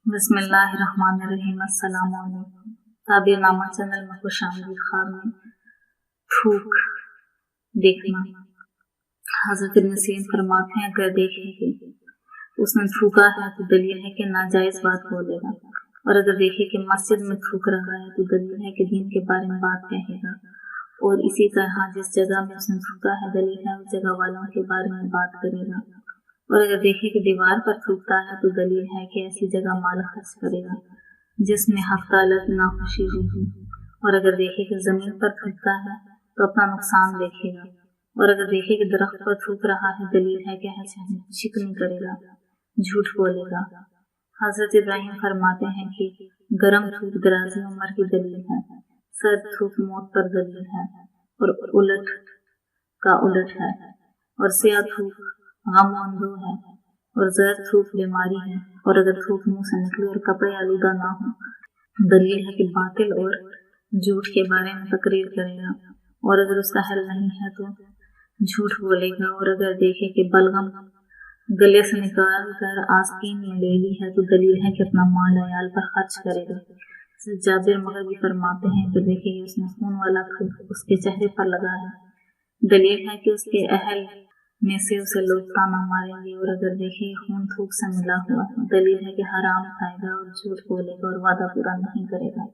बिस्मिल्लाहिर्रहमानिर्रहीम। अस्सलाम वालेकुम। ताबीर नामा चैनल में खुश आमदीद। ख्वाब में थूक देखना। हज़रत नसीम फरमाते हैं, अगर देखे कि उसने थूका है तो दलील है कि नाजायज बात बोलेगा, और अगर देखे कि मस्जिद में थूक रहा है तो दलील है कि दीन के बारे में बात कहेगा। और इसी तरह जिस जगह में उसने थूका है दलील है उस जगह वालों के बारे में बात करेगा। और अगर देखे कि दीवार पर थूकता है तो दलील है कि ऐसी जगह माल खर्च करेगा जिसमें हफ्तालत नाखुशी होगी। और अगर देखे कि जमीन पर थूकता है तो अपना नुकसान देखेगा। और अगर देखे कि दरख्त पर थूक रहा है दलील है कि शिकनी करेगा, झूठ बोलेगा। हजरत इब्राहिम फरमाते हैं कि गरम थूक दराजी उम्र की दलील है, सर्द थूक मौत पर दलील है, और उलट का उलट है, और स्याह थूक गम अंधो है, और जर्द थूक बीमारी है। और अगर थूक मुंह से निकले और कपड़े आलूदा ना हो दलील है कि बातिल और झूठ के बारे में तकरीर करेगा। और अगर उसका हल नहीं है तो झूठ बोलेगा। और अगर देखे कि बलगम गले से निकाल कर आस्तीन में ले ली है तो दलील है कि अपना माल अयाल पर खर्च करेगा। जाबिर मगरबी फरमाते हैं कि देखे उसने खून वाला थूक उसके चेहरे पर लगा है, दलील है कि उसके अहल में से उसे लोग ताना मारेंगे। और अगर देखे खून थूक से मिला हुआ दलील है कि हराम खाएगा और झूठ बोलेगा और वादा पूरा नहीं करेगा।